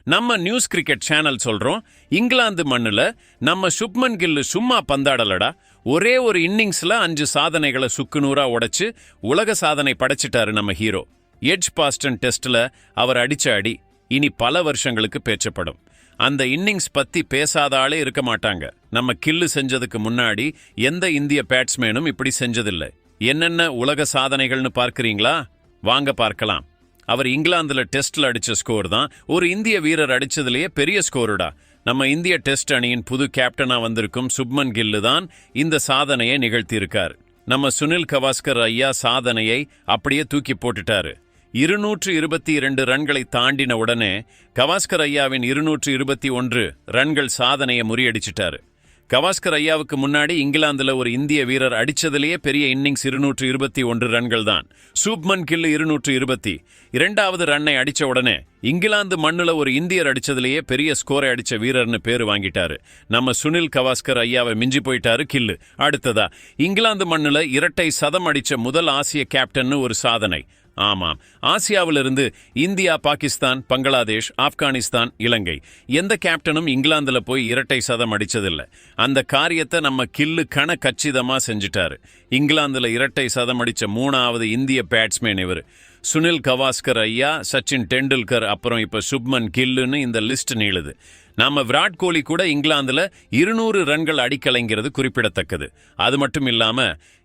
நம்ம news cricket channel சொல்றோம், இங்கிலாந்து மண்ணுல நம்ம சுப்மன் கில் சும்மா பந்தாடலடா. ஒரே ஒரு இன்னிங்ஸ்ல 5 சாதனைகளை சுக்குநூறா உடைச்சு உலக சாதனை படைச்சிட்டாரு நம்ம ஹீரோ. எட்ஜ் பாஸ்டன் டெஸ்ட்ல அவர் அடிச்ச அடி இனி பல வருஷங்களுக்கு பேச்சப்படும். அந்த இன்னிங்ஸ் பத்தி பேசாத ஆளே இருக்க மாட்டாங்க. நம்ம கில்லு செஞ்சதுக்கு முன்னாடி எந்த இந்திய பேட்ஸ்மேனும் இப்படி செஞ்சதில்லை. என்னென்ன உலக சாதனைகள்னு பார்க்கறீங்களா? வாங்க பார்க்கலாம். அவர் இங்கிலாந்துல டெஸ்ட்ல அடிச்ச ஸ்கோர் தான் ஒரு இந்திய வீரர் அடிச்சதுலயே பெரிய ஸ்கோருடா. நம்ம இந்திய டெஸ்ட் அணியின் புது கேப்டனா வந்திருக்கும் சுப்மன் கில்லு தான் இந்த சாதனையை நிகழ்த்தியிருக்கார். நம்ம சுனில் கவாஸ்கர் ஐயா சாதனையை அப்படியே தூக்கி போட்டுட்டாரு. 222 ரன்களை தாண்டின உடனே கவாஸ்கர் ஐயாவின் 221 ரன்கள் சாதனையை முறியடிச்சிட்டாரு. கவாஸ்கர் ஐயாவுக்கு முன்னாடி இங்கிலாந்துல ஒரு இந்திய வீரர் அடிச்சதிலேயே பெரிய இன்னிங்ஸ் 221 ரன்கள் தான். சுப்மன் கில் 220 இரண்டாவது ரன்னை அடிச்ச உடனே இங்கிலாந்து மண்ணுல ஒரு இந்தியர் அடிச்சதிலேயே பெரிய ஸ்கோரை அடிச்ச வீரர்னு பேரு வாங்கிட்டாரு. நம்ம சுனில் கவாஸ்கர் ஐயாவை மிஞ்சி போயிட்டாரு கில்லு. அடுத்ததா இங்கிலாந்து மண்ணுல இரட்டை சதம் அடிச்ச முதல் ஆசிய கேப்டன்னு ஒரு சாதனை. ஆமாம், ஆசியாவிலிருந்து இந்தியா, பாகிஸ்தான், பங்களாதேஷ், ஆப்கானிஸ்தான், இலங்கை எந்த கேப்டனும் இங்கிலாந்துல போய் இரட்டை சதம் அடிச்சதில்லை. அந்த காரியத்தை நம்ம கில்லு கச்சிதமா செஞ்சிட்டாரு. இங்கிலாந்துல இரட்டை சதம் அடிச்ச 3வது இந்திய பேட்ஸ்மேன் இவர். சுனில் கவாஸ்கர் ஐயா, சச்சின் டெண்டுல்கர், அப்புறம் இப்ப சுப்மன் கில்லுன்னு இந்த லிஸ்ட் நீளுது. நாம விராட் கோலி கூட இங்கிலாந்துல 200 ரன்கள் அடிக்கலைங்கிறது குறிப்பிடத்தக்கது. அது மட்டும் இல்லாம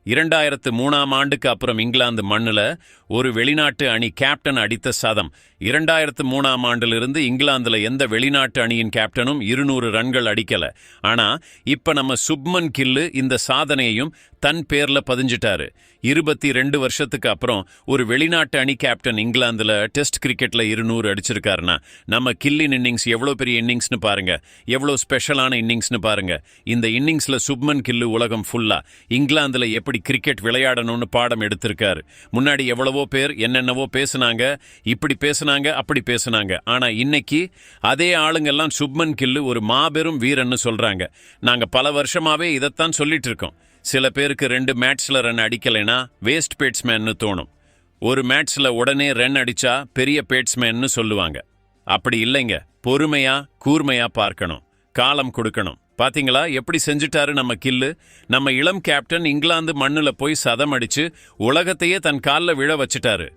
2003ஆம் ஆண்டுக்கு அப்புறம் இங்கிலாந்து மண்ணுல ஒரு வெளிநாட்டு அணி கேப்டன் அடித்த சதம். 2003ஆம் ஆண்டிலிருந்து இங்கிலாந்துல எந்த வெளிநாட்டு அணியின் கேப்டனும் 200 ரன்கள் அடிக்கல. ஆனா இப்ப நம்ம சுப்மன் கில்லு இந்த சாதனையையும் தன் பேர்ல பதிஞ்சிட்டாரு. 22 வருஷத்துக்கு அப்புறம் ஒரு வெளிநாட்டு அணி கேப்டன் இங்கிலாந்துல டெஸ்ட் கிரிக்கெட்ல 200 அடிச்சிருக்காருன்னா நம்ம கில்லின் இன்னிங்ஸ் எவ்வளவு பெரிய இன்னிங்ஸ்னு பாருங்க, எவ்வளவு ஸ்பெஷலான இன்னிங்ஸ்னு பாருங்க. இந்த இன்னிங்ஸ்ல சுப்மன் கில்லு உலகம் ஃபுல்லா இங்கிலாந்துல எப்படி கிரிக்கெட் விளையாடணும்னு பாடம் எடுத்திருக்காரு. முன்னாடி எவ்வளவோ பேர் என்னென்னவோ பேசுனாங்க, இப்படி பேசுனாங்க, அப்படி பேசுனாங்க. ஆனா இன்னைக்கு அதே ஆளுங்கெல்லாம் சுப்மன் கில்லு ஒரு மாபெரும் வீரன்னு சொல்றாங்க. நாங்க பல வருஷமாவே இதைத்தான் சொல்லிட்டு இருக்கோம். சில பேருக்கு 2 மேட்ச்ல ரன் அடிக்கலைன்னா வேஸ்ட் பேட்ஸ்மேன்னு தோணும். ஒரு மேட்ச்ல உடனே ரன் அடிச்சா பெரிய பேட்ஸ்மேன்னு சொல்லுவாங்க. அப்படி இல்லைங்க, பொறுமையா கூர்மையா பார்க்கணும், காலம் கொடுக்கணும். பாத்தீங்களா எப்படி செஞ்சுட்டாரு நம்ம கில்லு. நம்ம இளம் கேப்டன் இங்கிலாந்து மண்ணுல போய் சதம் அடிச்சு உலகத்தையே தன் கால்ல விழ வச்சுட்டாரு.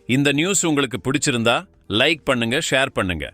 இந்த நியூஸ் உங்களுக்கு பிடிச்சிருந்தா லைக் பண்ணுங்க, ஷேர் பண்ணுங்க.